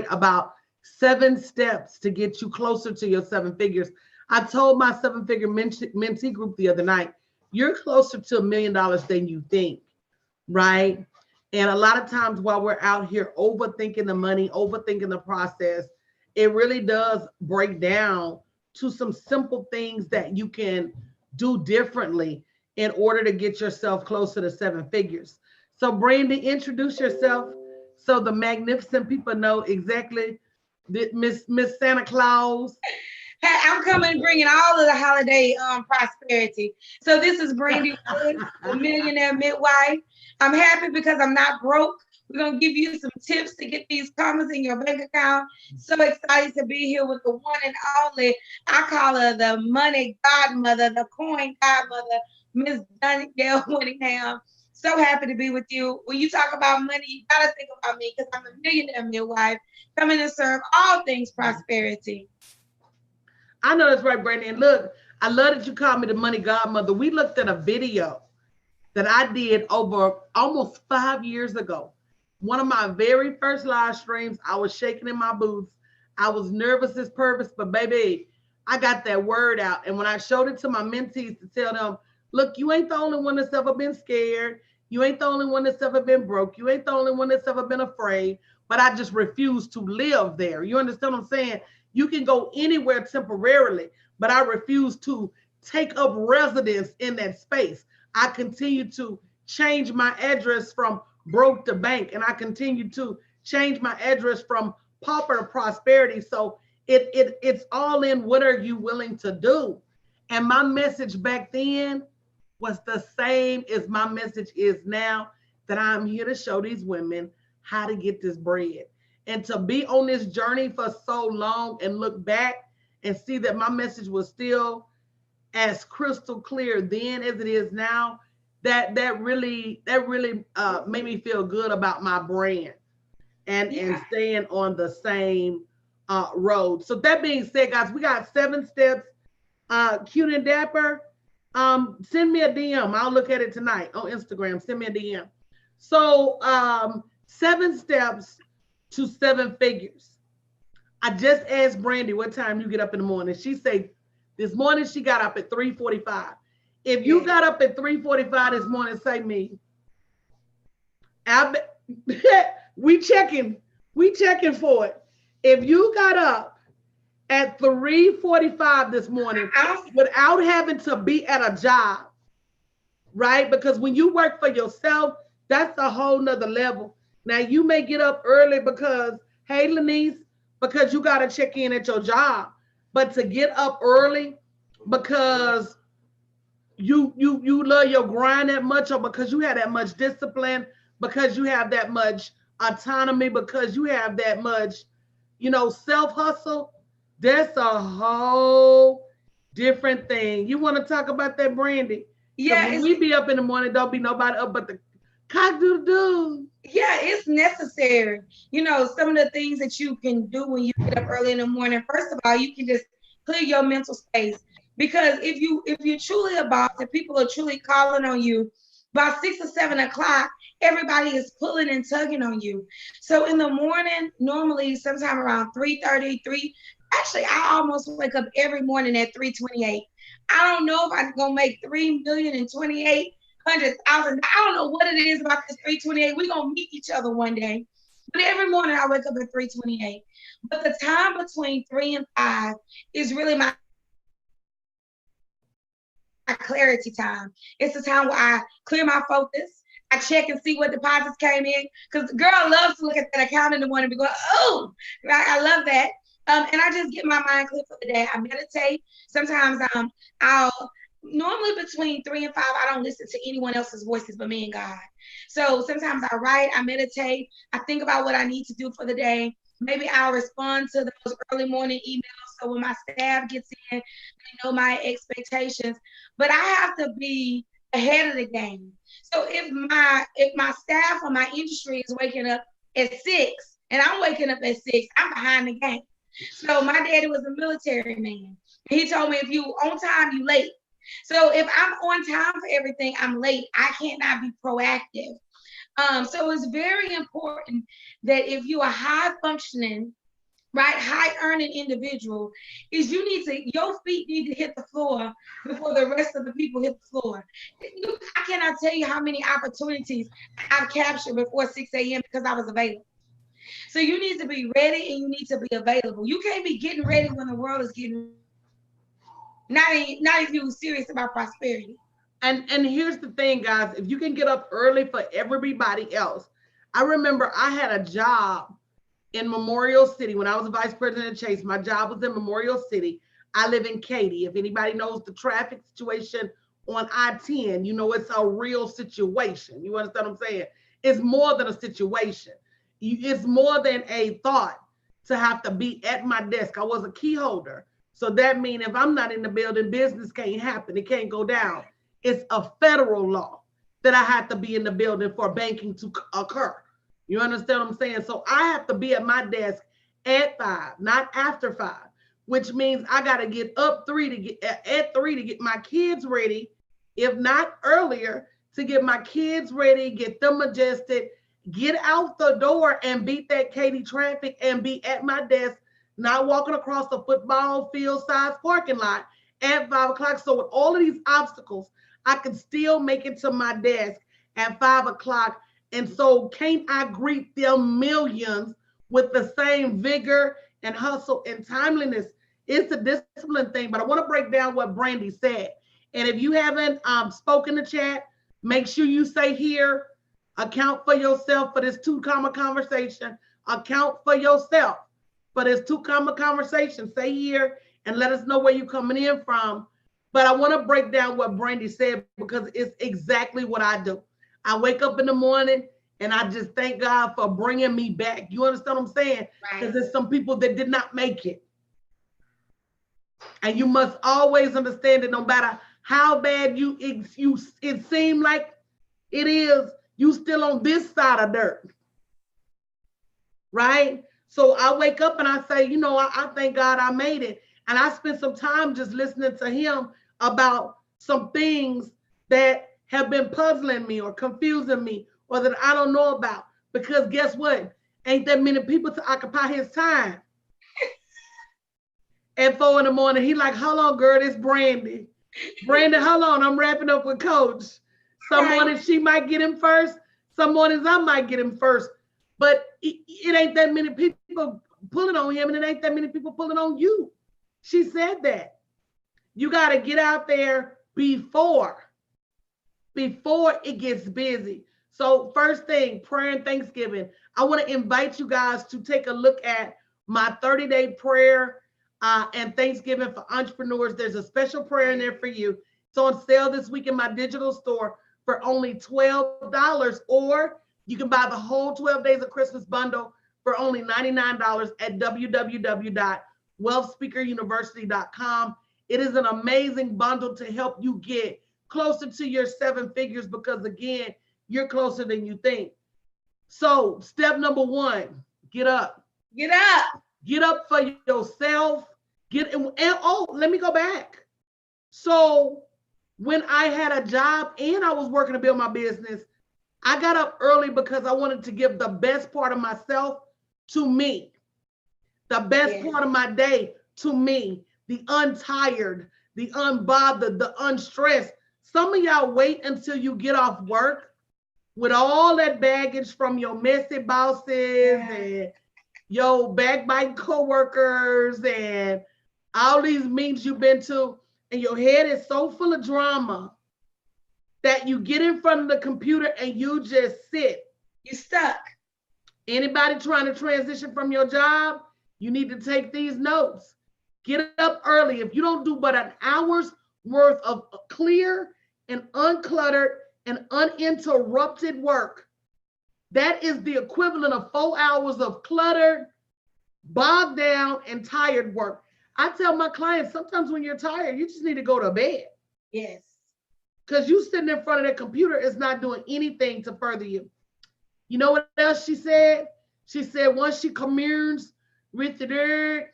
about 7 steps to get you closer to your 7 figures. I told my 7-figure mentee group the other night, you're closer to $1 million than you think, right? And a lot of times while we're out here overthinking the money, overthinking the process, it really does break down to some simple things that you can do differently in order to get yourself closer to 7 figures. So Brandy, introduce yourself so the magnificent people know exactly that Miss Santa Claus. Hey, I'm coming bringing all of the holiday prosperity. So this is Brandy Woods, the millionaire midwife. I'm happy because I'm not broke. We're going to give you some tips to get these commas in your bank account. So excited to be here with the one and only, I call her the money godmother, the coin godmother, Miss Danielle Whittingham. So happy to be with you. When you talk about money, you got to think about me because I'm a millionaire midwife coming to serve all things prosperity. I know that's right, Brandy. And look, I love that you called me the money godmother. We looked at a video that I did over almost 5 years ago. One of my very first live streams, I was shaking in my boots. I was nervous as purpose, but baby, I got that word out. And when I showed it to my mentees to tell them, look, you ain't the only one that's ever been scared. You ain't the only one that's ever been broke. You ain't the only one that's ever been afraid. But I just refuse to live there. You understand what I'm saying? You can go anywhere temporarily, but I refuse to take up residence in that space. I continue to change my address from broke to bank, and I continue to change my address from pauper to prosperity. So it's all in what are you willing to do? And my message back then was the same as my message is now, that I'm here to show these women how to get this bread. And to be on this journey for so long and look back and see that my message was still as crystal clear then as it is now, that really made me feel good about my brand and staying on the same road. So that being said, guys, we got 7 steps. Cute and dapper. Send me a DM. I'll look at it tonight on Instagram. Send me a DM. So 7 steps to 7 figures. I just asked Brandy what time you get up in the morning. She said this morning she got up at 3:45. If you got up at 3:45 this morning, say me. We checking for it. If you got up at 3:45 this morning without having to be at a job, right? Because when you work for yourself, that's a whole nother level. Now you may get up early because, hey, Lanice, because you got to check in at your job. But to get up early because you love your grind that much, or because you have that much discipline, because you have that much autonomy, because you have that much, self hustle, that's a whole different thing. You want to talk about that, Brandy? Yeah, when we be up in the morning, don't be nobody up but the cock-doodle-doo. Yeah, it's necessary. Some of the things that you can do when you get up early in the morning. First of all, you can just clear your mental space, because if you're truly a boss and people are truly calling on you, by 6 or 7 o'clock, everybody is pulling and tugging on you. So in the morning, normally sometime around 3:30, actually I almost wake up every morning at 3:28. I don't know if I'm gonna make 3,028,100,000. I don't know what it is about this 328. We're gonna meet each other one day. But every morning I wake up at 3:28. But the time between 3 and 5 is really my clarity time. It's the time where I clear my focus. I check and see what deposits came in. Because the girl loves to look at that account in the morning and be going, oh, I love that. And I just get my mind clear for the day. I meditate. Sometimes I'll normally between 3 and 5, I don't listen to anyone else's voices but me and God. So sometimes I write, I meditate, I think about what I need to do for the day. Maybe I'll respond to those early morning emails. So when my staff gets in, they know my expectations. But I have to be ahead of the game. So if my staff or my industry is waking up at 6 and I'm waking up at 6, I'm behind the game. So my daddy was a military man. He told me if you on time, you late. So if I'm on time for everything, I'm late. I cannot be proactive. So it's very important that if you are high functioning, right, high earning individual, is your feet need to hit the floor before the rest of the people hit the floor. I cannot tell you how many opportunities I've captured before 6 a.m. because I was available. So you need to be ready and you need to be available. You can't be getting ready when the world is getting ready. Not if you're serious about prosperity. And here's the thing, guys, if you can get up early for everybody else. I remember I had a job in Memorial City when I was a vice president of Chase. My job was in Memorial City. I live in Katy. If anybody knows the traffic situation on I-10, you know it's a real situation. You understand what I'm saying? It's more than a situation. It's more than a thought to have to be at my desk. I was a key holder. So that means if I'm not in the building, business can't happen. It can't go down. It's a federal law that I have to be in the building for banking to occur. You understand what I'm saying? So I have to be at my desk at 5, not after 5, which means I got to get up at 3 to get my kids ready, if not earlier, to get my kids ready, get them adjusted, get out the door and beat that Katy traffic and be at my desk, not walking across the football field size parking lot at 5 o'clock. So with all of these obstacles, I can still make it to my desk at 5 o'clock. And so can't I greet them millions with the same vigor and hustle and timeliness? It's a discipline thing, but I want to break down what Brandy said. And if you haven't spoken the chat, make sure you say here, account for yourself for this 2 comma conversation. Account for yourself for this 2 comma conversation. Say here and let us know where you're coming in from. But I want to break down what Brandy said because it's exactly what I do. I wake up in the morning and I just thank God for bringing me back. You understand what I'm saying? Because right. There's some people that did not make it. And you must always understand that no matter how bad it seemed like it is, you still on this side of dirt. Right? So I wake up and I say, you know, I thank God I made it. And I spent some time just listening to him about some things that have been puzzling me or confusing me or that I don't know about. Because guess what? Ain't that many people to occupy his time. At 4 in the morning, he like, hold on, girl, it's Brandy. Brandy, hold on, I'm wrapping up with Coach. Some mornings she might get him first. Some mornings I might get him first. But it ain't that many people pulling on him, and it ain't that many people pulling on you. She said that. You got to get out there before it gets busy. So first thing, prayer and Thanksgiving. I want to invite you guys to take a look at my 30-day prayer and Thanksgiving for entrepreneurs. There's a special prayer in there for you. It's on sale this week in my digital store for only $12, or you can buy the whole 12 days of Christmas bundle for only $99 at www.wealthspeakeruniversity.com. It is an amazing bundle to help you get closer to your 7 figures because, again, you're closer than you think. So step number 1, get up. Get up. Get up for yourself. Let me go back. So when I had a job and I was working to build my business, I got up early because I wanted to give the best part of myself to me. The best part of my day to me. The untired, the unbothered, the unstressed. Some of y'all wait until you get off work with all that baggage from your messy bosses and your backbiting coworkers and all these meetings you've been to, and your head is so full of drama that you get in front of the computer and you just sit. You're stuck. Anybody trying to transition from your job, you need to take these notes. Get up early. If you don't do but an hour's worth of clear and uncluttered and uninterrupted work, that is the equivalent of 4 hours of cluttered, bogged down, and tired work. I tell my clients, sometimes when you're tired, you just need to go to bed. Yes. Because you sitting in front of that computer is not doing anything to further you. You know what else she said? She said once she communes with the dirt,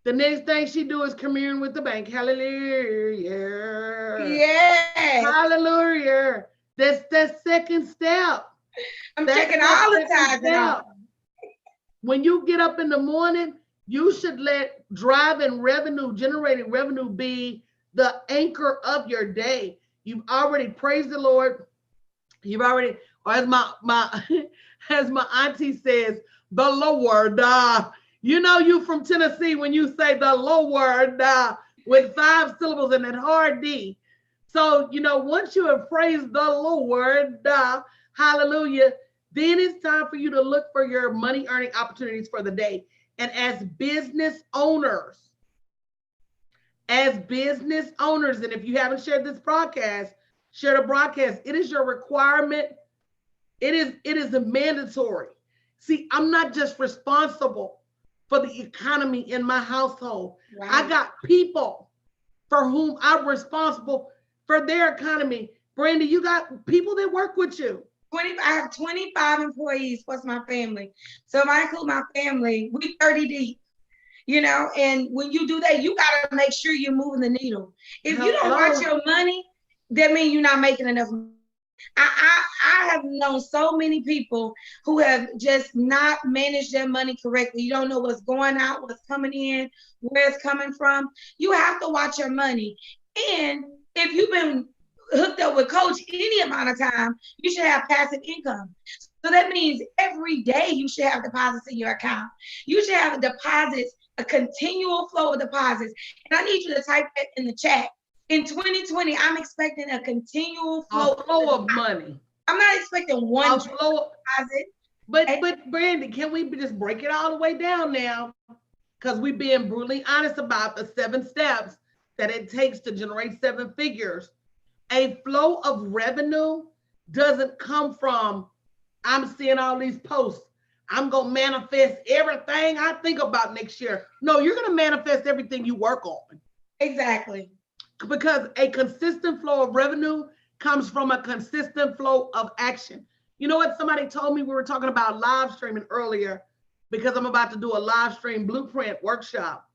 the next thing she do is commune with the bank. Hallelujah. Yes. Hallelujah. That's that second step. I'm That's checking the all the second tithes and all. step. When you get up in the morning, you should let driving revenue, generating revenue be the anchor of your day. You've already praised the Lord. You've already, or as my as my auntie says, the Lord. You know you from Tennessee when you say the Lord with 5 syllables and that hard D. So, once you have praised the Lord, hallelujah, then it's time for you to look for your money earning opportunities for the day. And as business owners, and if you haven't shared this broadcast, share the broadcast. It is your requirement. It is a mandatory. See, I'm not just responsible for the economy in my household. Right. I got people for whom I'm responsible for their economy. Brandy, you got people that work with you. I have 25 employees plus my family. So if I include my family, we 30 deep. And when you do that, you got to make sure you're moving the needle. If you don't watch your money, that means you're not making enough money. I have known so many people who have just not managed their money correctly. You don't know what's going out, what's coming in, where it's coming from. You have to watch your money. And if you've been hooked up with coach any amount of time, you should have passive income. So that means every day you should have deposits in your account. You should have deposits, a continual flow of deposits. And I need you to type that in the chat. In 2020, I'm expecting a continual flow of money. I'm not expecting one flow deposit. But Brandy, can we just break it all the way down now? Because we're being brutally honest about the 7 steps that it takes to generate 7 figures. A flow of revenue doesn't come from, I'm seeing all these posts, I'm going to manifest everything I think about next year. No, you're going to manifest everything you work on. Exactly. Because a consistent flow of revenue comes from a consistent flow of action. You know what? Somebody told me, we were talking about live streaming earlier, because I'm about to do a live stream blueprint workshop.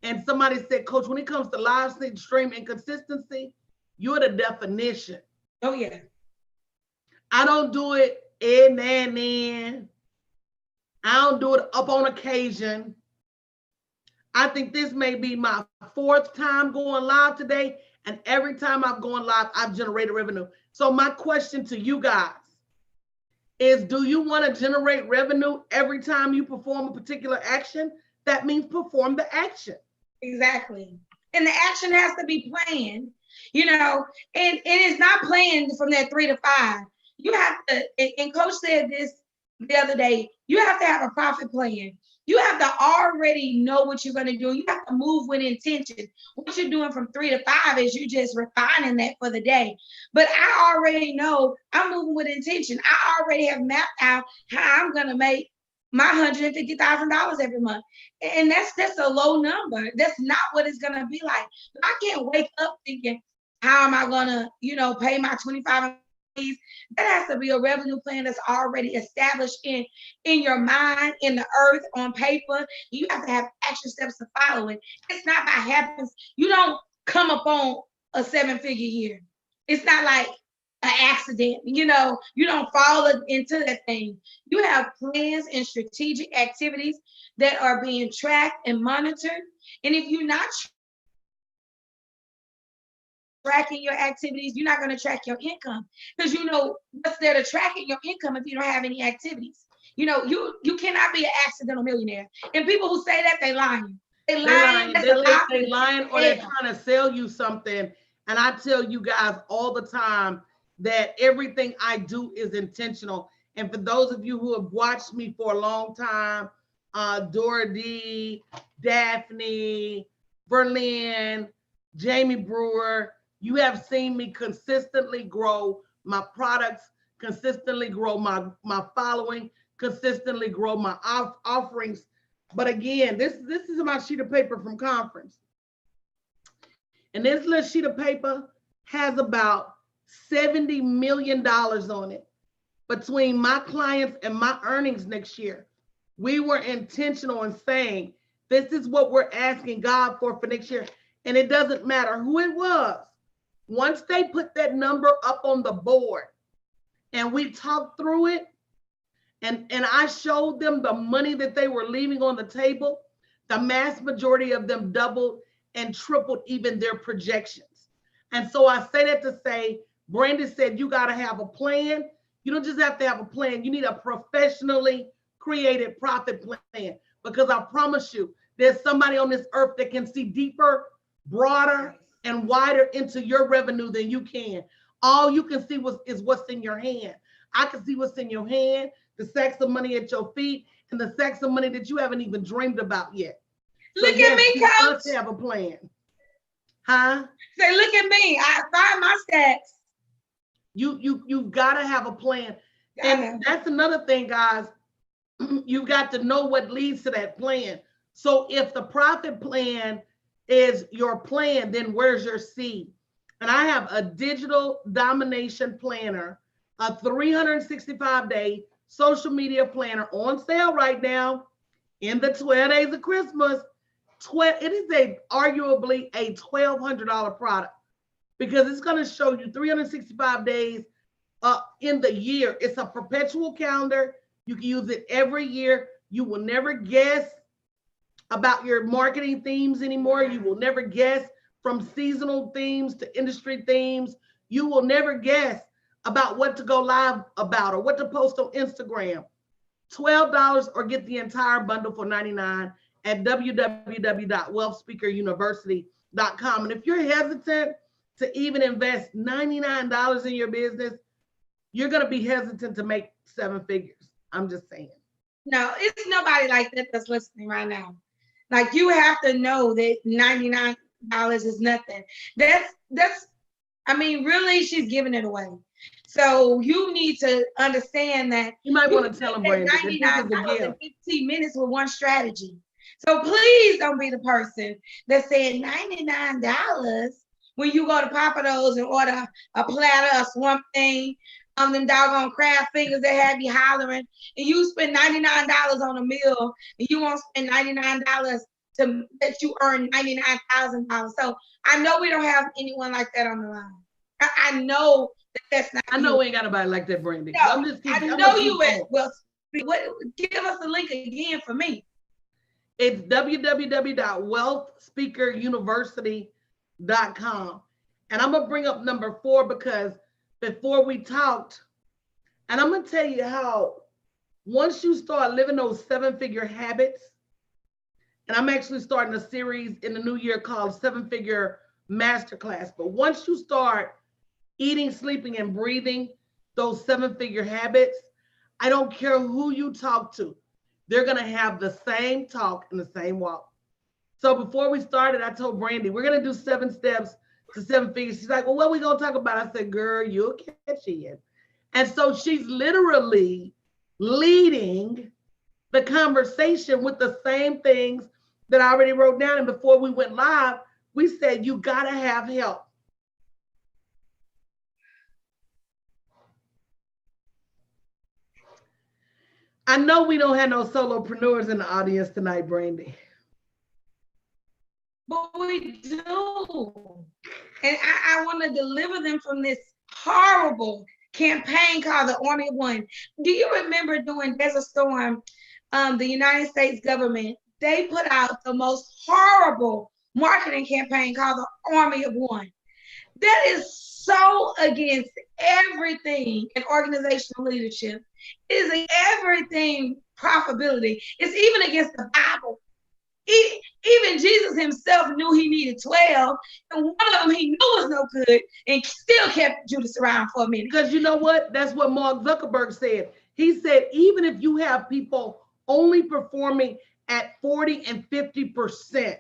And somebody said, Coach, when it comes to live stream and consistency, you're the definition. Oh, yeah. I don't do it in and in. I don't do it up on occasion. I think this may be my 4th time going live today. And every time I've gone live, I've generated revenue. So my question to you guys is, do you want to generate revenue every time you perform a particular action? That means perform the action. Exactly. And the action has to be planned, and it's not planned from that 3 to 5. You have to, and Coach said this the other day, you have to have a profit plan. You have to already know what you're going to do. You have to move with intention. What you're doing from 3 to 5 is you just refining that for the day. But I already know I'm moving with intention. I already have mapped out how I'm going to make my $150,000 every month. And that's a low number. That's not what it's going to be like. I can't wake up thinking, how am I going to, pay my 25 employees? That has to be a revenue plan that's already established in your mind, in the earth, on paper. You have to have action steps to follow it. It's not by happens. You don't come upon a 7-figure year. It's not like an accident. You don't fall into that thing. You have plans and strategic activities that are being tracked and monitored. And if you're not tracking your activities, you're not going to track your income, because what's there to tracking your income if you don't have any activities? You cannot be an accidental millionaire. And people who say that, they lying. They lying. They lying, or they're trying to sell you something. And I tell you guys all the time that everything I do is intentional. And for those of you who have watched me for a long time, Dora D, Daphne, Berlin, Jamie Brewer, you have seen me consistently grow my products, consistently grow my following, consistently grow my offerings. But again, this is my sheet of paper from conference. And this little sheet of paper has about $70 million on it. Between my clients and my earnings next year, we were intentional in saying, this is what we're asking God for next year. And it doesn't matter who it was. Once they put that number up on the board, and we talked through it. And I showed them the money that they were leaving on the table. The mass majority of them doubled and tripled even their projections. And so I say that to say, Brandon said, you got to have a plan. You don't just have to have a plan. You need a professionally created profit plan, because I promise you, there's somebody on this earth that can see deeper, broader, and wider into your revenue than you can. All you can see is what's in your hand. I can see what's in your hand, the sacks of money at your feet, and the sacks of money that you haven't even dreamed about yet. So look at me, Coach. Let's have a plan. Huh? Say, look at me. I find my stacks. You've got to have a plan. And that's another thing, guys. You've got to know what leads to that plan. So if the profit plan is your plan, then where's your seed? And I have a digital domination planner, a 365-day social media planner on sale right now in the 12 days of Christmas. It is arguably a $1,200 product, because it's going to show you 365 days in the year. It's a perpetual calendar. You can use it every year. You will never guess about your marketing themes anymore. You will never guess from seasonal themes to industry themes. You will never guess about what to go live about or what to post on Instagram. $12 or get the entire bundle for $99 at www.wealthspeakeruniversity.com. And if you're hesitant to even invest $99 in your business, you're going to be hesitant to make 7 figures. I'm just saying. No, it's nobody like that that's listening right now. Like, you have to know that $99 is nothing. That's, I mean, really, she's giving it away. So you need to understand that you might want to tell them, Brandon, $99 in 15 minutes with one strategy. So please don't be the person that's saying $99 when you go to Papa Do's and order a platter of Swamp Thing, them doggone crab fingers that have you hollering, and you spend $99 on a meal, and you won't spend $99 to that you earn $99,000. So I know we don't have anyone like that on the line. I know that's not. I know we ain't got nobody like that, Brandy. No, I know you will. Well, give us the link again for me. It's www.wealthspeakeruniversity.com. And I'm going to bring up number 4, because before we talked, and I'm going to tell you how once you start living those 7-figure habits, and I'm actually starting a series in the new year called 7-Figure Masterclass. But once you start eating, sleeping, and breathing those 7-figure habits, I don't care who you talk to, they're going to have the same talk and the same walk. So before we started, I told Brandy, we're going to do 7 steps to 7 figures. She's like, well, what are we going to talk about? I said, girl, you'll catch it. And so she's literally leading the conversation with the same things that I already wrote down. And before we went live, we said, you got to have help. I know we don't have no solopreneurs in the audience tonight, Brandy. But we do. And I want to deliver them from this horrible campaign called the Army of One. Do you remember during Desert Storm, the United States government, they put out the most horrible marketing campaign called the Army of One. That is so against everything in organizational leadership. It is everything profitability. It's even against the Bible. Even Jesus himself knew he needed 12, and one of them he knew was no good, and still kept Judas around for a minute. Because you know what? That's what Mark Zuckerberg said. He said, even if you have people only performing at 40 and 50%,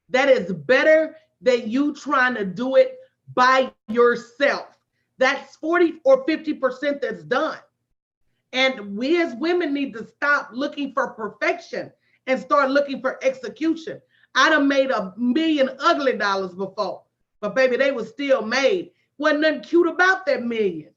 that is better than you trying to do it by yourself. That's 40 or 50% that's done. And we as women need to stop looking for perfection and start looking for execution. I done made $1 million ugly dollars before, but baby, they were still made. Wasn't nothing cute about that million.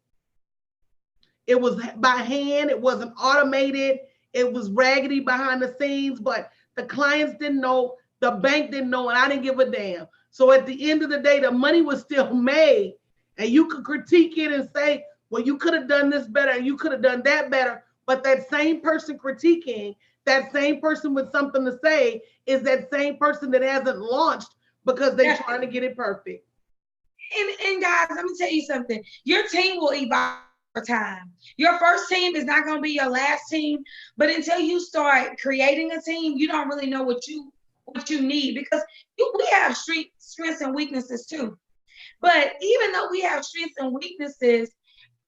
It was by hand. It wasn't automated. It was raggedy behind the scenes, but the clients didn't know, the bank didn't know, and I didn't give a damn. So at the end of the day, the money was still made, and you could critique it and say, well, you could have done this better and you could have done that better. But that same person critiquing, that same person with something to say is that same person that hasn't launched because they're trying to get it perfect. And guys, let me tell you something. Your team will evolve over time. Your first team is not going to be your last team, but until you start creating a team, you don't really know what you need, because we have strengths and weaknesses too. But even though we have strengths and weaknesses,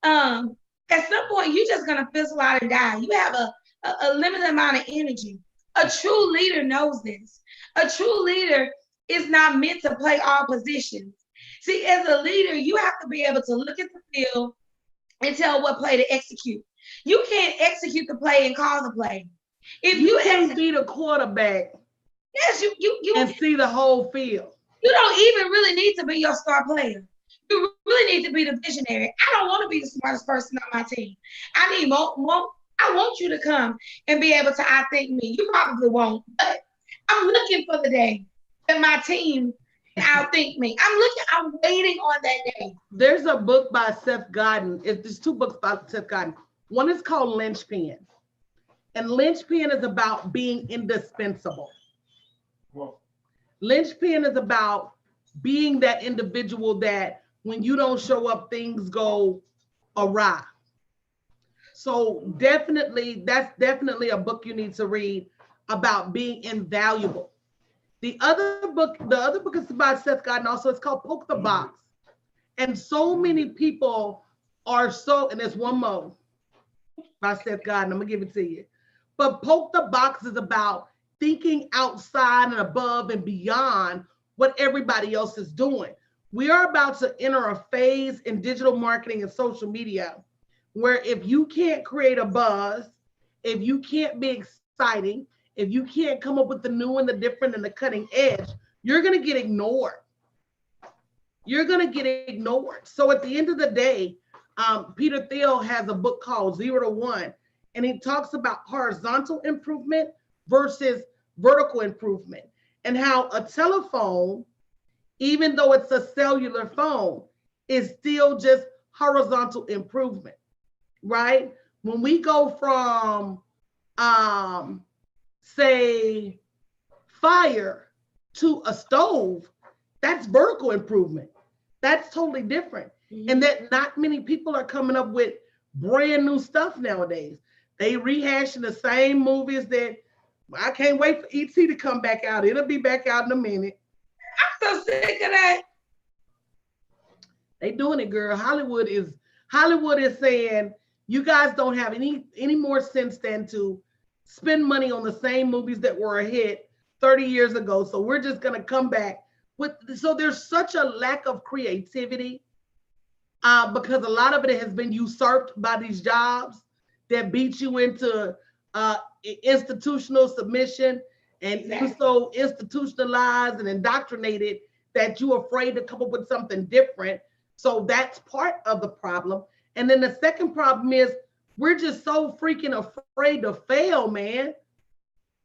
at some point you're just gonna fizzle out and die. You have a limited amount of energy. A true leader knows this. A true leader is not meant to play all positions. See, as a leader, you have to be able to look at the field and tell what play to execute. You can't execute the play and call the play. If you can't be the quarterback, yes, you and see the whole field. You don't even really need to be your star player. You really need to be the visionary. I don't want to be the smartest person on my team. I need more. I want you to come and be able to outthink me. You probably won't, but I'm looking for the day that my team can outthink me. I'm waiting on that day. There's a book by Seth Godin. There's two books by Seth Godin. One is called Linchpin. And Linchpin is about being indispensable. Whoa. Linchpin is about being that individual that when you don't show up, things go awry. So definitely, that's definitely a book you need to read about being invaluable. The other book is by Seth Godin also. It's called Poke the Box. And so many people are and there's one more by Seth Godin. I'm gonna give it to you. But Poke the Box is about thinking outside and above and beyond what everybody else is doing. We are about to enter a phase in digital marketing and social media where if you can't create a buzz, if you can't be exciting, if you can't come up with the new and the different and the cutting edge, you're going to get ignored. You're going to get ignored. So at the end of the day, Peter Thiel has a book called 0 to 1, and he talks about horizontal improvement versus vertical improvement, and how a telephone, even though it's a cellular phone, is still just horizontal improvement, right? When we go from, say, fire to a stove, that's vertical improvement. That's totally different. Mm-hmm. And that not many people are coming up with brand new stuff nowadays. They rehashing the same movies that I can't wait for ET to come back out. It'll be back out in a minute. I'm so sick of that. They doing it, girl. Hollywood is saying you guys don't have any more sense than to spend money on the same movies that were a hit 30 years ago. So we're just gonna come back with. So there's such a lack of creativity because a lot of it has been usurped by these jobs that beat you into institutional submission, and exactly. You're so institutionalized and indoctrinated that you're afraid to come up with something different. So that's part of the problem. And then the second problem is we're just so freaking afraid to fail, man.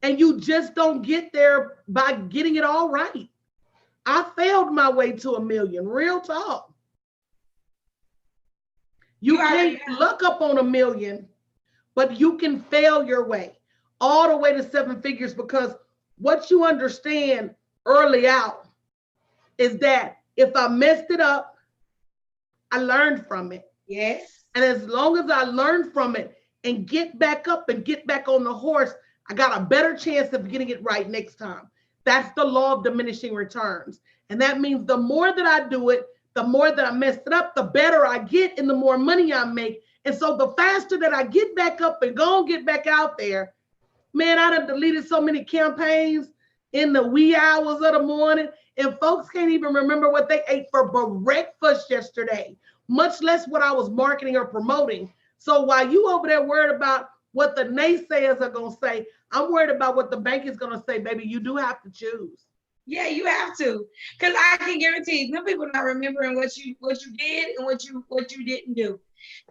And you just don't get there by getting it all right. I failed my way to $1 million, real talk. You can't look up on $1 million, but you can fail your way all the way to 7 figures, because what you understand early out is that if I messed it up, I learned from it. Yes. And as long as I learn from it and get back up and get back on the horse, I got a better chance of getting it right next time. That's the law of diminishing returns. And that means the more that I do it, the more that I messed it up, the better I get and the more money I make. And so the faster that I get back up and go and get back out there, man, I done deleted so many campaigns in the wee hours of the morning, and folks can't even remember what they ate for breakfast yesterday, much less what I was marketing or promoting. So while you over there worried about what the naysayers are going to say, I'm worried about what the bank is going to say. Baby, you do have to choose. Yeah, you have to, because I can guarantee you, some people not remembering what you did and what you didn't do.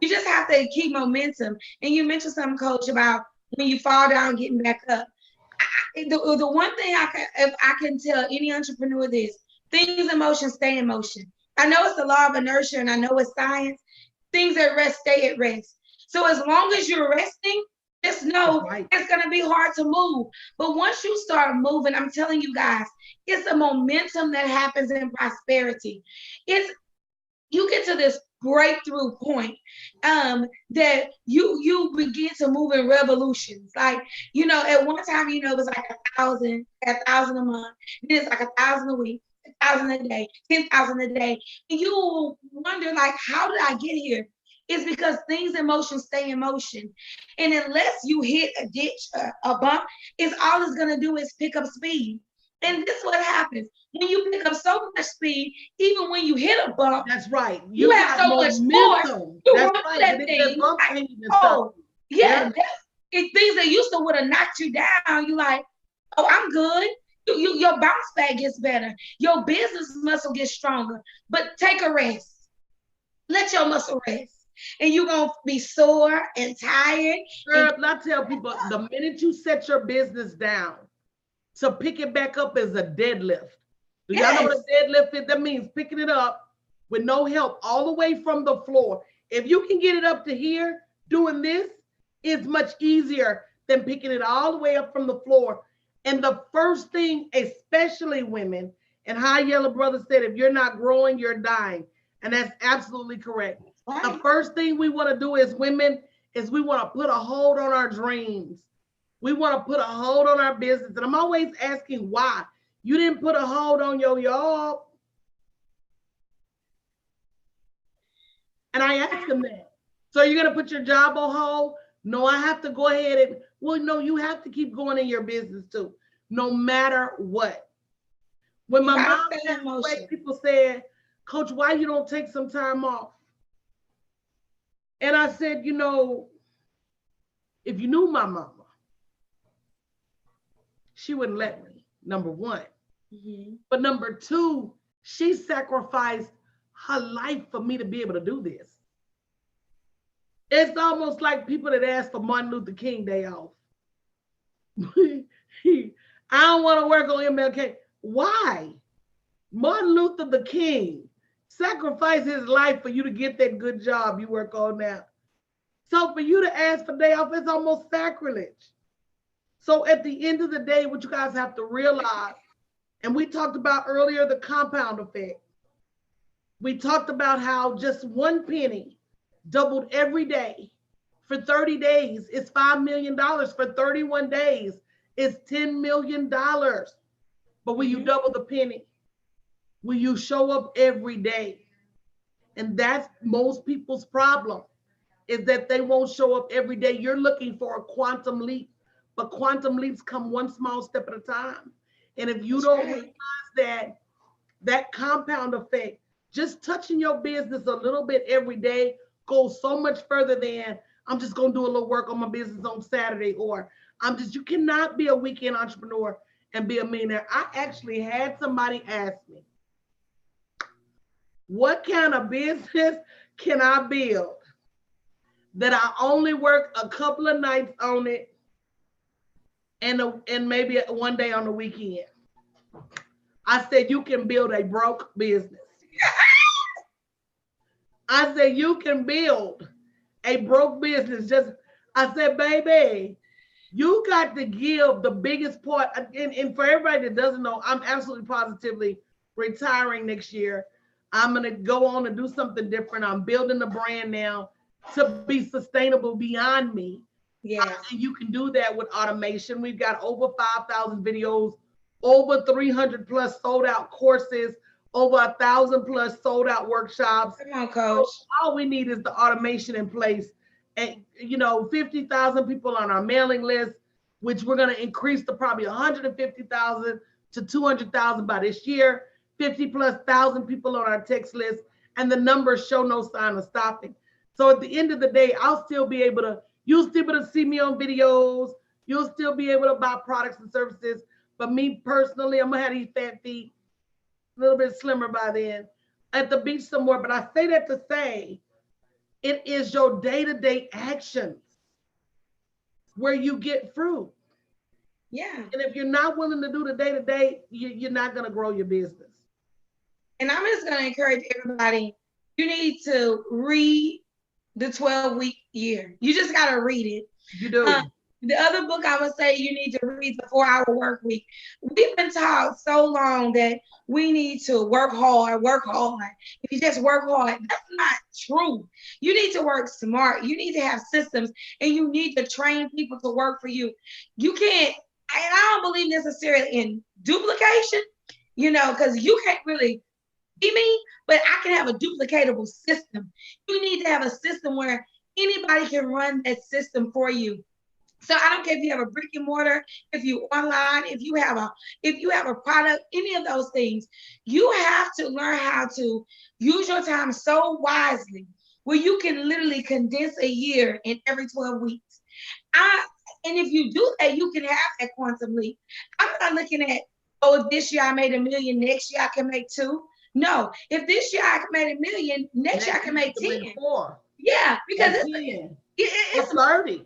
You just have to keep momentum. And you mentioned something, Coach, about when you fall down, getting back up. The one thing if I can tell any entrepreneur this: things in motion stay in motion. I know it's the law of inertia, and I know it's science. things at rest stay at rest. So as long as you're resting, just know right. it's going to be hard to move. But once you start moving, I'm telling you guys, it's a momentum that happens in prosperity. It's you get to this breakthrough point that you begin to move in revolutions. Like, at one time, it was like 1,000 a month. Then it's like 1,000 a week, 1,000 a day, 10,000 a day. And you wonder, like, how did I get here? It's because things in motion stay in motion. And unless you hit a ditch, a bump, it's all it's going to do is pick up speed. And this is what happens. When you pick up so much speed, even when you hit a bump, that's right. You have so much force to that's run right. that thing. Things that used to would have knocked you down, you like, oh, I'm good. Your bounce back gets better. Your business muscle gets stronger. But take a rest. Let your muscle rest. And you're going to be sore and tired. Girl, I tell people, the minute you set your business down, to pick it back up is a deadlift. Do y'all know what a deadlift is? That means picking it up with no help all the way from the floor. If you can get it up to here, doing this is much easier than picking it all the way up from the floor. And the first thing, especially women, and High Yellow Brother said, if you're not growing, you're dying. And that's absolutely correct. Right. The first thing we want to do as women is we want to put a hold on our dreams. We want to put a hold on our business. And I'm always asking why. You didn't put a hold on your job. And I asked them that. So you're going to put your job on hold? No, I have to go ahead and, well, no, you have to keep going in your business too, no matter what. When my mom passed away, people said, Coach, why you don't take some time off? And I said, if you knew my mama, she wouldn't let me, number one. Mm-hmm. But number two, she sacrificed her life for me to be able to do this. It's almost like people that ask for Martin Luther King Day off. I don't want to work on MLK. Why? Martin Luther the King sacrificed his life for you to get that good job you work on now. So for you to ask for day off, it's almost sacrilege. So at the end of the day, what you guys have to realize, and we talked about earlier, the compound effect. We talked about how just one penny doubled every day. For 30 days, it's $5 million. For 31 days, it's $10 million. But will you double the penny? Will you show up every day? And that's most people's problem, is that they won't show up every day. You're looking for a quantum leap, but quantum leaps come one small step at a time. And if you don't realize that compound effect, just touching your business a little bit every day goes so much further than I'm just going to do a little work on my business on Saturday, or you cannot be a weekend entrepreneur and be a millionaire. I actually had somebody ask me, what kind of business can I build that I only work a couple of nights on it and maybe one day on the weekend? I said, you can build a broke business. I said, you can build a broke business. I said, baby, you got to give the biggest part. And for everybody that doesn't know, I'm absolutely positively retiring next year. I'm going to go on and do something different. I'm building a brand now to be sustainable beyond me. Yes. And you can do that with automation. We've got over 5,000 videos, over 300 plus sold out courses, over 1,000 plus sold out workshops. Come on, Coach. So all we need is the automation in place. And 50,000 people on our mailing list, which we're going to increase to probably 150,000 to 200,000 by this year. 50 plus thousand people on our text list, and the numbers show no sign of stopping. So at the end of the day, you'll still be able to see me on videos. You'll still be able to buy products and services. But me personally, I'm gonna have these fat feet, a little bit slimmer by then, at the beach somewhere. But I say that to say, it is your day-to-day actions where you get fruit. Yeah. And if you're not willing to do the day-to-day, you're not gonna grow your business. And I'm just going to encourage everybody, you need to the 12-week year. You just got to read it. You do. The other book I would say you need to read, The 4 Hour Work Week. We've been taught so long that we need to work hard, work hard. If you just work hard, that's not true. You need to work smart. You need to have systems, and you need to train people to work for you. You can't, and I don't believe necessarily in duplication, because you can't really be me, but I can have a duplicatable system. You need to have a system where anybody can run that system for you. So I don't care if you have a brick and mortar, if you online, if you have a product, any of those things, you have to learn how to use your time so wisely where you can literally condense a year in every 12 weeks. And if you do that, you can have that quantum leap. I'm not looking at, oh, this year I made $1 million, next year I can make 2. No, if this year I made $1 million, next year I can make 10. 4. Yeah, because it's 30.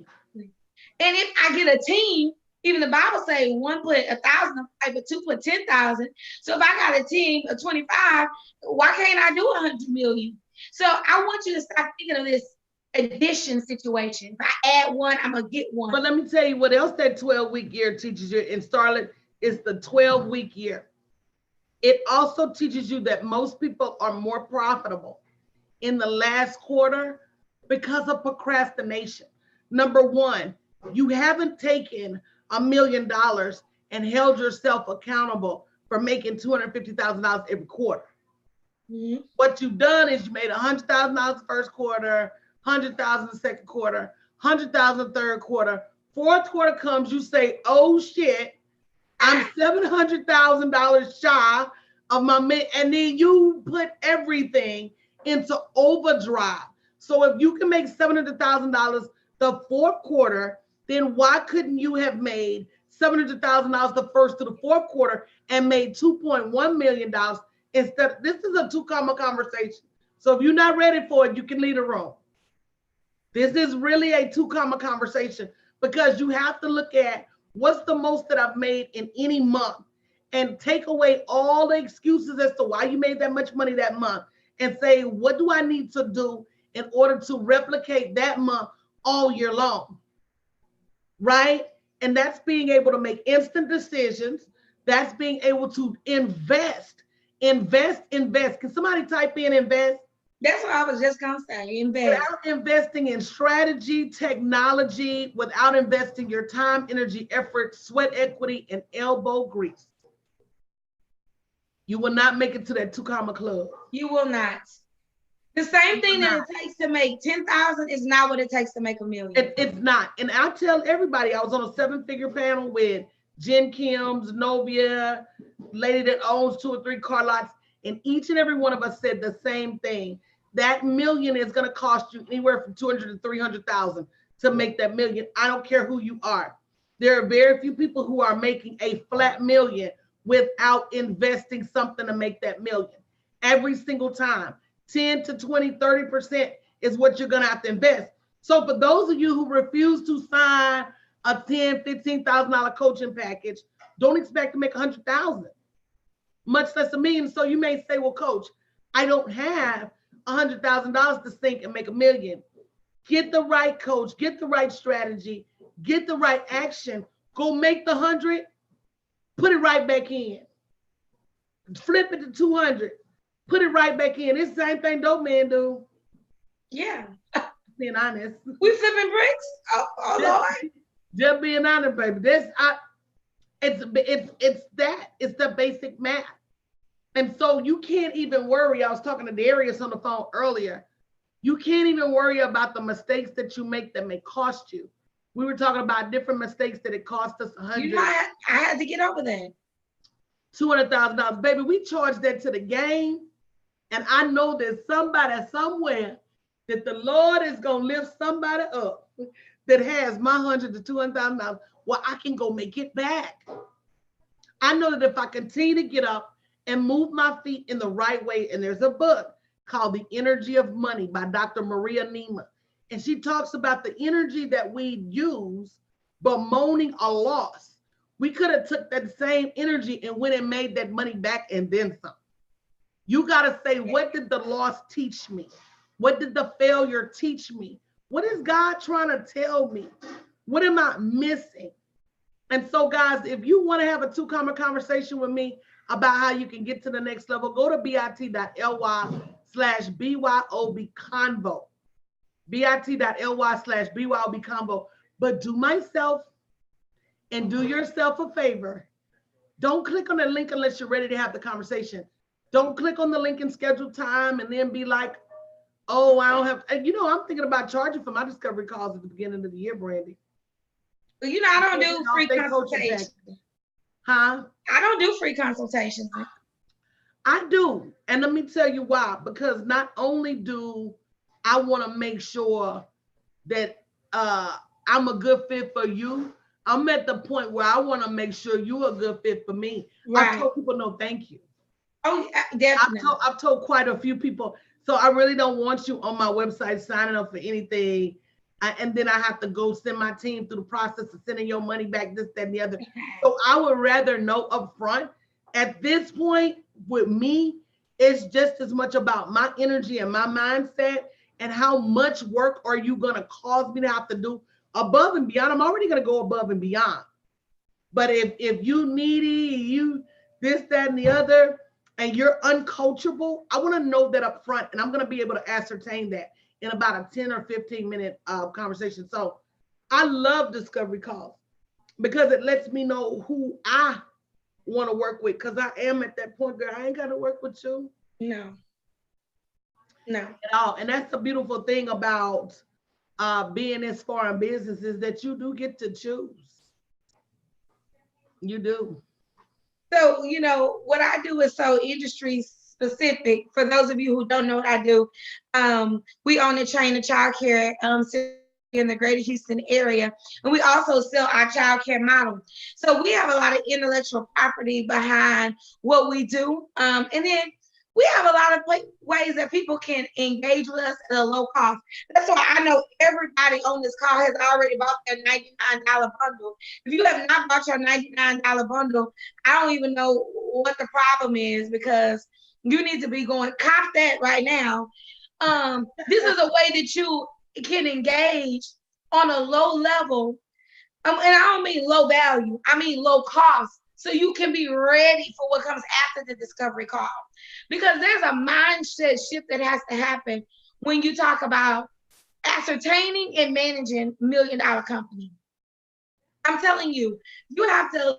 And if I get a team, even the Bible say 1 put 1,000, but 2 put 10,000. So if I got a team of 25, why can't I do 100 million? So I want you to stop thinking of this addition situation. If I add 1, I'm gonna get 1. But let me tell you what else that 12-week year teaches you in Starlet is the 12-week year. It also teaches you that most people are more profitable in the last quarter because of procrastination. Number 1, you haven't taken $1 million and held yourself accountable for making $250,000 every quarter. Mm-hmm. What you've done is you made $100,000 first quarter, $100,000 second quarter, $100,000 third quarter. Fourth quarter comes, you say, "Oh shit, I'm $700,000 shy of my and then you put everything into overdrive. So if you can make $700,000 the fourth quarter, then why couldn't you have made $700,000 the first to the fourth quarter and made $2.1 million instead? This is a 2-comma conversation. So if you're not ready for it, you can leave the room. This is really a 2-comma conversation because you have to look at what's the most that I've made in any month and take away all the excuses as to why you made that much money that month and say, what do I need to do in order to replicate that month all year long? Right? And that's being able to make instant decisions. That's being able to invest. Can somebody type in invest? That's what I was just going to say, invest. Without investing in strategy, technology, without investing your time, energy, effort, sweat equity, and elbow grease, you will not make it to that 2-comma club. You will not. The same thing that it takes to make 10,000 is not what it takes to make $1 million. It's not. And I tell everybody, I was on a 7-figure panel with Jen Kim's, Novia, lady that owns 2 or 3 car lots, and each and every one of us said the same thing. That $1 million is going to cost you anywhere from 200 to 300,000 to make that $1 million. I don't care who you are. There are very few people who are making a flat $1 million without investing something to make that $1 million. Every single time, 10 to 20, 30% is what you're going to have to invest. So for those of you who refuse to sign a $10,000, $15,000 coaching package, don't expect to make 100,000, much less $1 million. So you may say, well, coach, I don't have $100,000 to sink and make $1 million. Get the right coach, get the right strategy, get the right action, go make the 100, put it right back in. Flip it to 200, put it right back in. It's the same thing dope men do. Yeah. Being honest. We flipping bricks? Oh Lord. Just being honest, baby. It's the basic math. And so you can't even worry. I was talking to Darius on the phone earlier. You can't even worry about the mistakes that you make that may cost you. We were talking about different mistakes that it cost us $100,000. You know, I had to get over that. $200,000. Baby, we charged that to the game. And I know there's somebody somewhere that the Lord is going to lift somebody up that has my $100,000 to $200,000 where I can go make it back. I know that if I continue to get up and move my feet in the right way, and there's a book called The Energy of Money by Dr. Maria Nema. And she talks about the energy that we use bemoaning a loss. We could have took that same energy and went and made that money back and then some. You got to say, what did the loss teach me? What did the failure teach me? What is God trying to tell me? What am I missing? And so, guys, if you want to have a two-comma conversation with me about how you can get to the next level, go to bit.ly/BYOB convo. bit.ly/BYOB convo. But do myself and do yourself a favor. Don't click on the link unless you're ready to have the conversation. Don't click on the link and schedule time and then be like, oh, I don't have, and I'm thinking about charging for my discovery calls at the beginning of the year, Brandy. Well, I don't do free consultations. Huh? I don't do free consultations. I do. And let me tell you why. Because not only do I want to make sure that I'm a good fit for you, I'm at the point where I want to make sure you're a good fit for me. Right. I told people no thank you. Oh, definitely. I've told quite a few people, so I really don't want you on my website signing up for anything. And then I have to go send my team through the process of sending your money back, this, that, and the other. So I would rather know up front. At this point, with me, it's just as much about my energy and my mindset and how much work are you going to cause me to have to do above and beyond. I'm already going to go above and beyond. But if you needy, you this, that, and the other, and you're uncoachable, I want to know that up front, and I'm going to be able to ascertain that in about a 10 or 15 minute conversation. So I love discovery calls because it lets me know who I want to work with, because I am at that point, girl, I ain't got to work with you. No. At all. And that's the beautiful thing about being this far in business, is that you do get to choose. You do. So, what I do is so industry specific. For those of you who don't know what I do, we own and train a childcare in the greater Houston area. And we also sell our childcare model. So we have a lot of intellectual property behind what we do. And then we have a lot of ways that people can engage with us at a low cost. That's why I know everybody on this call has already bought their $99 bundle. If you have not bought your $99 bundle, I don't even know what the problem is, because you need to be going, cop that right now. This is a way that you can engage on a low level. And I don't mean low value, I mean low cost. So you can be ready for what comes after the discovery call. Because there's a mindset shift that has to happen when you talk about ascertaining and managing $1 million company. I'm telling you, you have to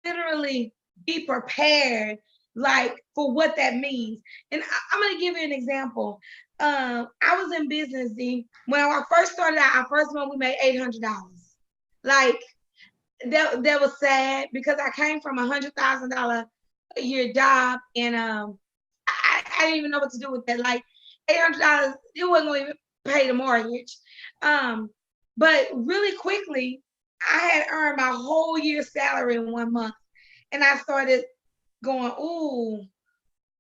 literally be prepared, like, for what that means. And I'm going to give you an example. I was in business, when I first started out, our first month we made $800. Like, that was sad, because I came from $100,000 a year job, and I didn't even know what to do with that. Like, $800, it wasn't going to even pay the mortgage. But really quickly, I had earned my whole year's salary in 1 month, and I started going, ooh,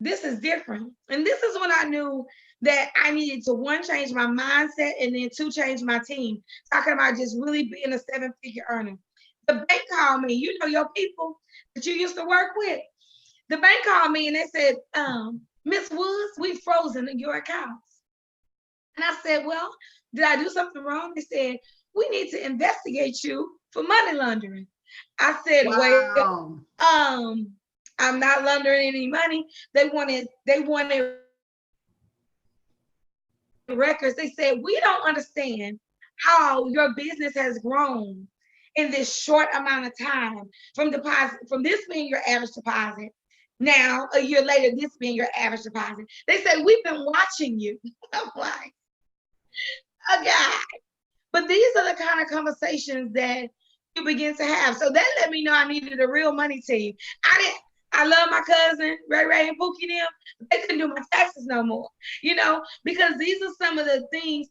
this is different. And this is when I knew that I needed to, one, change my mindset, and then two, change my team. Talking about just really being a 7-figure earner. The bank called me, your people that you used to work with. The bank called me and they said, Miss Woods, we've frozen your accounts. And I said, well, did I do something wrong? They said, we need to investigate you for money laundering. I said, wow. Wait, I'm not laundering any money. They wanted records. They said, we don't understand how your business has grown in this short amount of time, from this being your average deposit, now a year later, this being your average deposit. They said, we've been watching you. I'm like, okay. But these are the kind of conversations that you begin to have. So that let me know I needed a real money team. I love my cousin, Ray and Pookie them. They couldn't do my taxes no more, because these are some of the things.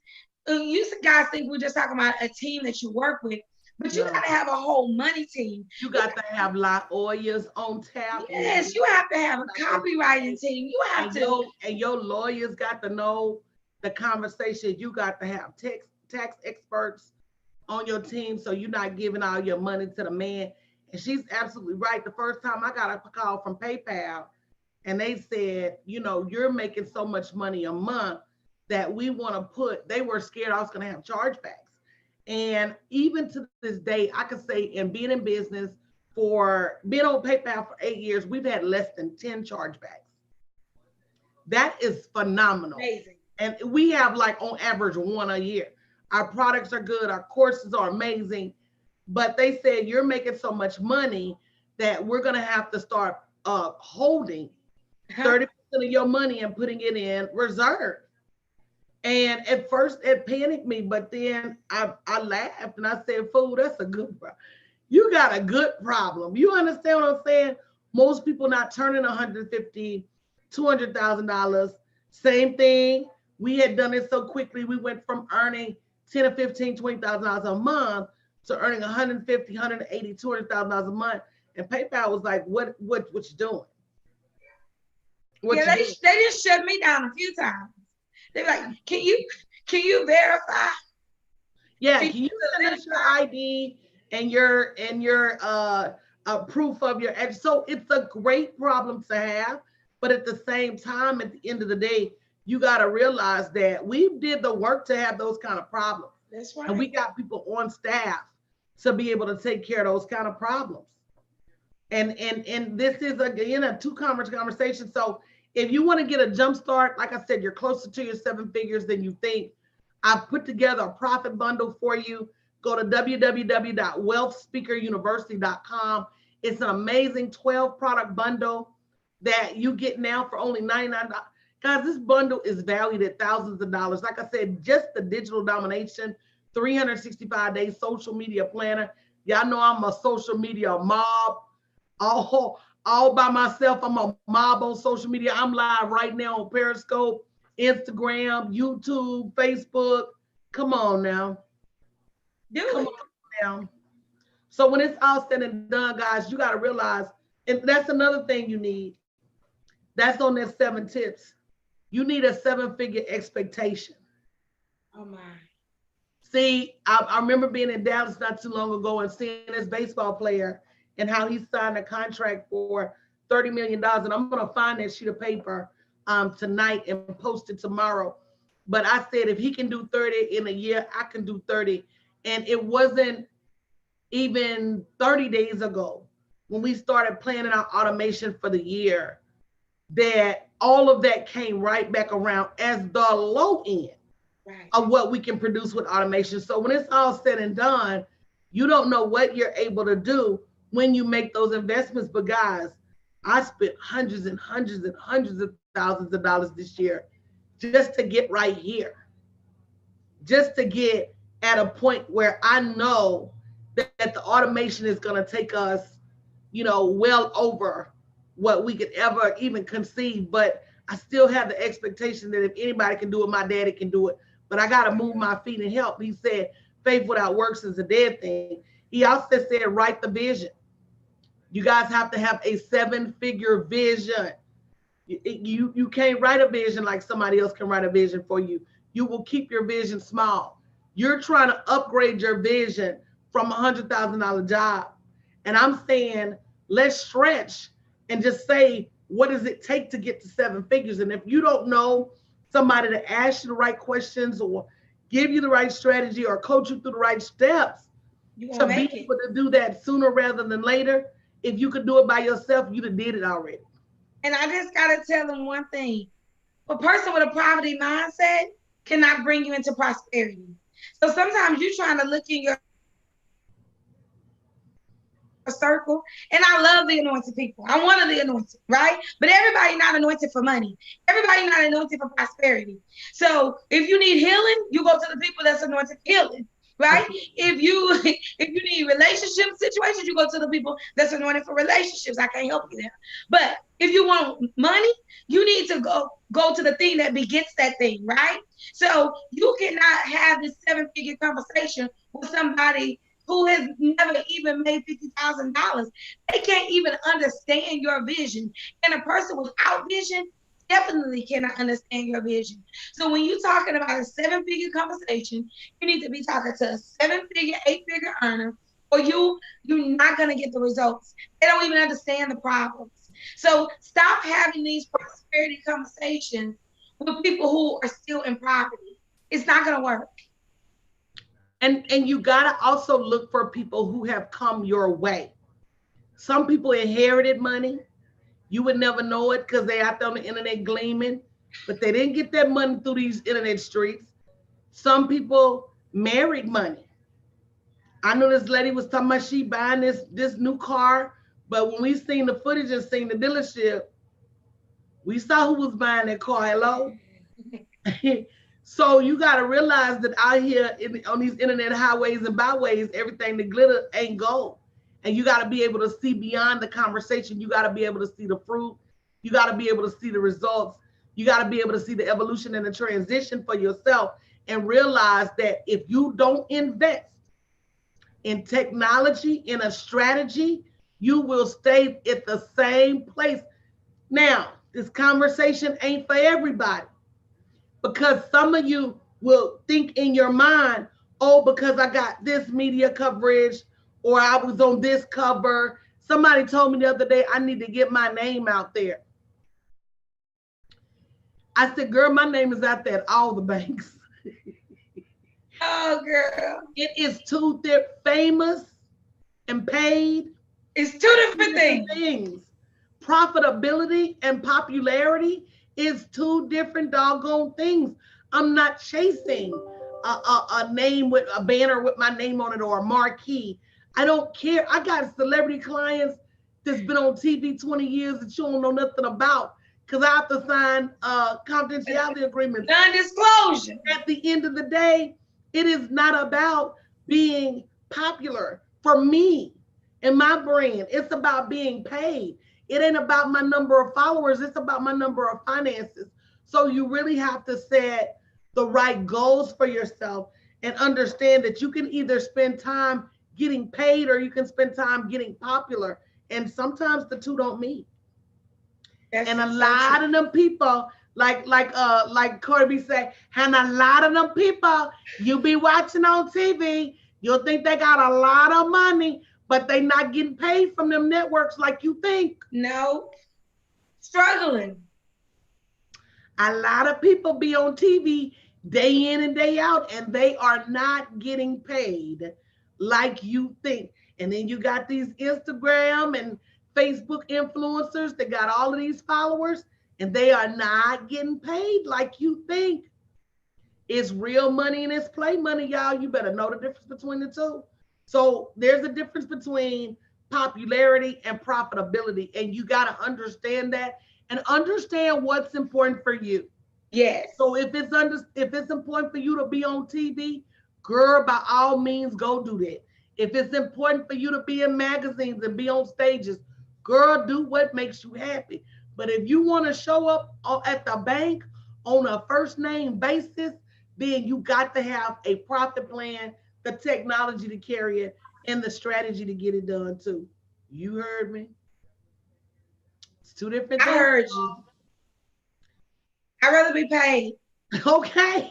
You guys think we're just talking about a team that you work with, but you got to have a whole money team. You got to have lawyers on tap. Yes, you have to have a copywriting team. You have and your lawyers got to know the conversation. You got to have tax experts on your team, so you're not giving all your money to the man. And she's absolutely right. The first time I got a call from PayPal, and they said, you're making so much money a month, that we want to put, they were scared I was going to have chargebacks. And even to this day, I could say, in being in business, for being on PayPal for 8 years, we've had less than 10 chargebacks. That is phenomenal. Amazing. And we have, like, on average, one a year. Our products are good, our courses are amazing, but they said you're making so much money that we're going to have to start holding 30% of your money and putting it in reserve. And at first it panicked me, but then I laughed and I said, "Fool, that's a good problem. You got a good problem." You understand what I'm saying? Most people not turning 150, $200,000. Same thing. We had done it so quickly. We went from earning 10 or 15, $20,000 a month to earning 150, 180, $200,000 a month. And PayPal was like, what you doing? What yeah, they just shut me down a few times. They're like, can you verify? Yeah, can you send us your ID and your proof of your age? So it's a great problem to have, but at the same time, at the end of the day, you got to realize that we did the work to have those kind of problems. That's right. And we got people on staff to be able to take care of those kind of problems. And this is, again, a two-commerce conversation. So if you want to get a jump start, like I said, you're closer to your 7 figures than you think. I've put together a profit bundle for you. Go to www.wealthspeakeruniversity.com. It's an amazing 12 product bundle that you get now for only $99. Guys, this bundle is valued at thousands of dollars. Like I said, just the digital domination, 365 days social media planner. Y'all know I'm a social media mob. All by myself. I'm a mob on social media. I'm live right now on Periscope, Instagram, YouTube, Facebook. Come on now. Come on now. So when it's all said and done, guys, you got to realize, and that's another thing you need. That's on that 7 tips. You need a 7-figure expectation. Oh my. See, I remember being in Dallas not too long ago and seeing this baseball player and how he signed a contract for $30 million. And I'm going to find that sheet of paper tonight and post it tomorrow. But I said, if he can do 30 in a year, I can do 30. And it wasn't even 30 days ago when we started planning our automation for the year that all of that came right back around as the low end of what we can produce with automation. So when it's all said and done, you don't know what you're able to do when you make those investments. But guys, I spent hundreds and hundreds and hundreds of thousands of dollars this year just to get right here, just to get at a point where I know that the automation is going to take us, well over what we could ever even conceive. But I still have the expectation that if anybody can do it, my daddy can do it. But I got to move my feet and help. He said, faith without works is a dead thing. He also said, write the vision. You guys have to have a 7-figure vision. You can't write a vision like somebody else can write a vision for you. You will keep your vision small. You're trying to upgrade your vision from $100,000 job. And I'm saying, let's stretch and just say, what does it take to get to 7 figures? And if you don't know somebody to ask you the right questions or give you the right strategy or coach you through the right steps to be able to do that sooner rather than later, if you could do it by yourself, you'd have did it already. And I just got to tell them one thing. A person with a poverty mindset cannot bring you into prosperity. So sometimes you're trying to look in your circle, and I love the anointed people. I'm one of the anointed, right? But everybody not anointed for money. Everybody not anointed for prosperity. So if you need healing, you go to the people that's anointed for healing, right? If you need relationship situations, you go to the people that's anointed for relationships. I can't help you there. But if you want money, you need to go to the thing that begets that thing, right? So you cannot have this 7-figure conversation with somebody who has never even made $50,000. They can't even understand your vision. And a person without vision definitely cannot understand your vision. So when you're talking about a 7-figure conversation, you need to be talking to a 7-figure, 8-figure earner, or you're not going to get the results. They don't even understand the problems. So stop having these prosperity conversations with people who are still in poverty. It's not gonna work. And you gotta also look for people who have come your way. Some people inherited money. You would never know it because they out there on the internet gleaming, but they didn't get that money through these internet streets. Some people married money. I know this lady was talking about she buying this new car, but when we seen the footage and seen the dealership, we saw who was buying that car. Hello. So you got to realize that out here on these internet highways and byways, everything that glitter ain't gold. And you got to be able to see beyond the conversation. You got to be able to see the fruit. You got to be able to see the results. You got to be able to see the evolution and the transition for yourself and realize that if you don't invest in technology, in a strategy, you will stay at the same place. Now, this conversation ain't for everybody because some of you will think in your mind, oh, because I got this media coverage or I was on this cover. Somebody told me the other day I need to get my name out there. I said, girl, my name is out there at all the banks. Oh, girl. It is too famous and paid. It's two different things. Profitability and popularity is two different doggone things. I'm not chasing a name with a banner with my name on it or a marquee. I don't care. I got celebrity clients that's been on TV 20 years that you don't know nothing about because I have to sign confidentiality agreements. Non-disclosure. At the end of the day, it is not about being popular for me and my brand. It's about being paid. It ain't about my number of followers. It's about my number of finances. So you really have to set the right goals for yourself and understand that you can either spend time getting paid or you can spend time getting popular. And sometimes the two don't meet. And a lot of them people, like Corey B say, and a lot of them people you be watching on TV, you'll think they got a lot of money, but they not getting paid from them networks like you think. No. Struggling. A lot of people be on TV day in and day out, and they are not getting paid like you think. And then you got these Instagram and Facebook influencers that got all of these followers, and they are not getting paid like you think. It's real money and it's play money, y'all. You better know the difference between the two. So there's a difference between popularity and profitability, and you got to understand that and understand what's important for you. Yes. So if it's important for you to be on TV, girl, by all means, go do that. If it's important for you to be in magazines and be on stages, girl, do what makes you happy. But if you want to show up at the bank on a first name basis, then you got to have a profit plan, the technology to carry it, and the strategy to get it done too. You heard me? It's two different things. I heard you. I'd rather be paid. Okay.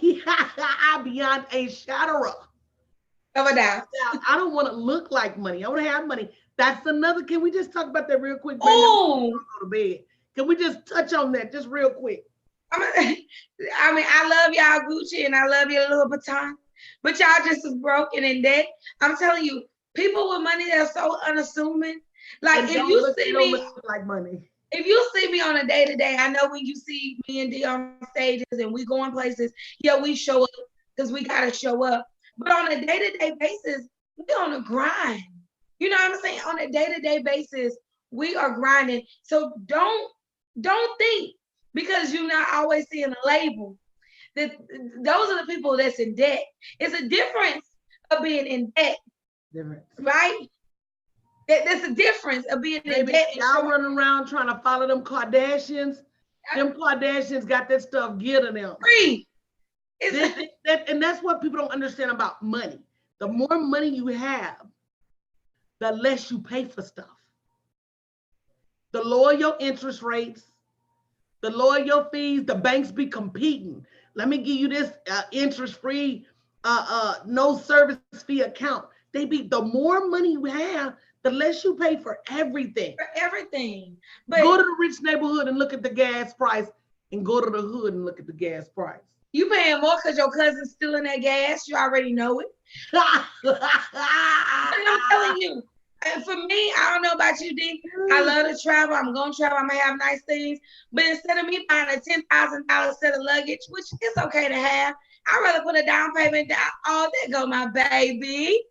Beyond a shadow of a doubt. I don't want to look like money. I want to have money. That's another. Can we just talk about that real quick? Oh, go to bed. Can we just touch on that just real quick? I mean, I love y'all Gucci and I love your Louis Vuitton, but y'all just as broken in debt. I'm telling you, people with money that are so unassuming. Like if you see me like money. If you see me on a day-to-day, I know when you see me and D on stages and we going places, yeah, we show up because we gotta show up. But on a day-to-day basis, we on a grind. You know what I'm saying? On a day-to-day basis, we are grinding. So don't think because you're not always seeing a label that those are the people that's in debt. It's a difference of being in debt. Different. Right? There's a difference of being in debt. Y'all running around trying to follow them Kardashians. Them Kardashians got that stuff geared to them. Free. And that's what people don't understand about money. The more money you have, the less you pay for stuff. The lower your interest rates, the lower your fees, the banks be competing. Let me give you this interest-free, no service fee account. The more money you have, the less you pay for everything. For everything. But go to the rich neighborhood and look at the gas price. and go to the hood and look at the gas price. You paying more because your cousin's stealing that gas. You already know it. And I'm telling you, and for me, I don't know about you, D. I love to travel. I'm going to travel. I'm going to have nice things. But instead of me buying a $10,000 set of luggage, which is okay to have, I'd rather put a down payment down. Oh, there go my baby.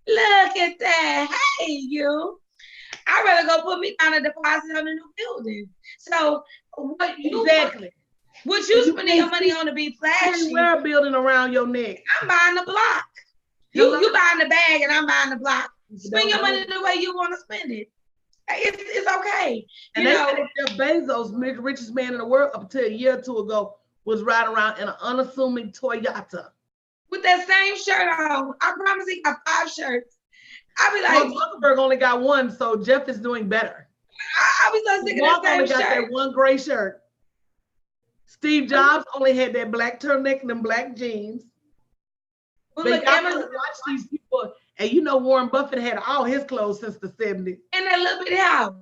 Look at that. Hey, you. I'd rather go put me down a deposit on a new building. So what you exactly. What you spending your money on to be flashy? Wear a building around your neck. I'm buying the block. You buying the bag and I'm buying the block. Spend your money the way you want to spend it. It's okay. And they said Jeff Bezos, richest man in the world, up until a year or two ago, was riding around in an unassuming Toyota. With that same shirt on. I promise he got 5 shirts. I be like, Zuckerberg only got 1, so Jeff is doing better. I be so sick of that same shirt. Got that 1 gray shirt. Steve Jobs only had that black turtleneck and them black jeans. Well, look, Amazon, watch these people. And you know Warren Buffett had all his clothes since the 70s. In that little bitty house.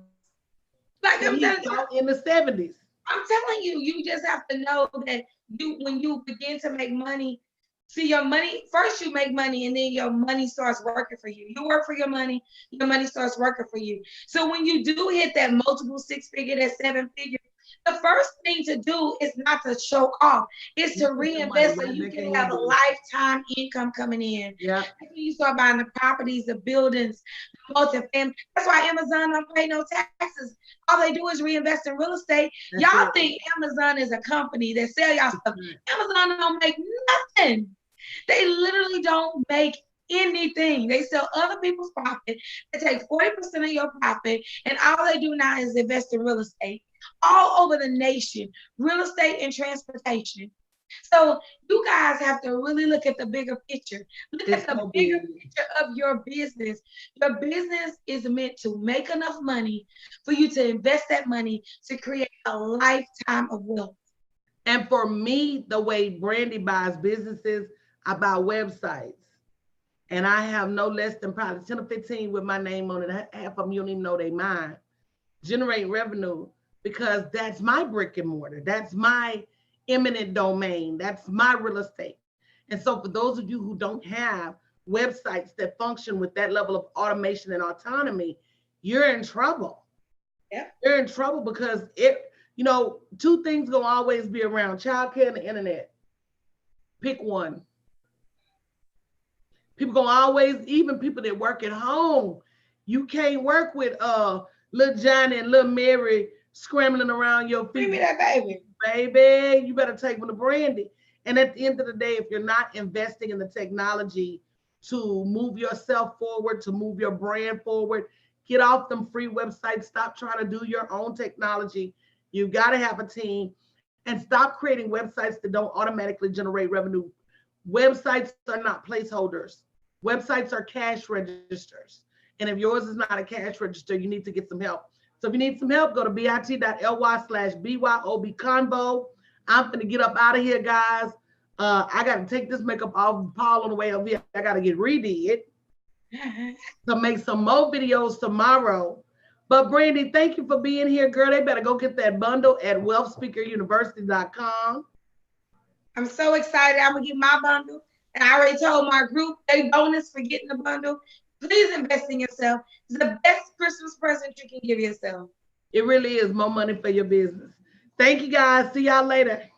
Like I'm telling you, in the 70s. I'm telling you, you just have to know that when you begin to make money, see your money, first you make money and then your money starts working for you. You work for your money starts working for you. So when you do hit that multiple 6-figure, that 7-figure, the first thing to do is not to show off. It's to reinvest so you can have a lifetime income coming in. Yeah. You start buying the properties, the buildings, the multifamily. That's why Amazon don't pay no taxes. All they do is reinvest in real estate. Y'all think Amazon is a company that sell y'all stuff. Amazon don't make nothing. They literally don't make anything. They sell other people's profit. They take 40% of your profit, and all they do now is invest in real estate all over the nation, real estate and transportation. So you guys have to really look at the bigger picture. Look at the bigger picture of your business. Your business is meant to make enough money for you to invest that money to create a lifetime of wealth. And for me, the way Brandy buys businesses, I buy websites. And I have no less than probably 10 or 15 with my name on it. Half of them you don't even know they mine. Generate revenue because that's my brick and mortar. That's my eminent domain. That's my real estate. And so for those of you who don't have websites that function with that level of automation and autonomy, you're in trouble. Yeah. You're in trouble because 2 things gonna always be around: childcare and the internet. Pick one. People gonna always, even people that work at home, you can't work with little Johnny and little Mary scrambling around your feet. Give me that baby. Baby, you better take them to Brandy. And at the end of the day, if you're not investing in the technology to move yourself forward, to move your brand forward, get off them free websites. Stop trying to do your own technology. You've got to have a team, and stop creating websites that don't automatically generate revenue. Websites are not placeholders. Websites are cash registers. And if yours is not a cash register, you need to get some help. So if you need some help, go to bit.ly/BYOB Convo. I'm going to get up out of here, guys. I got to take this makeup off Paul on the way over here. I got to get redid to make some more videos tomorrow. But Brandy, thank you for being here, girl. They better go get that bundle at wealthspeakeruniversity.com. I'm so excited. I'm going to get my bundle. And I already told my group, they bonus for getting the bundle. Please invest in yourself. It's the best Christmas present you can give yourself. It really is more money for your business. Thank you, guys. See y'all later.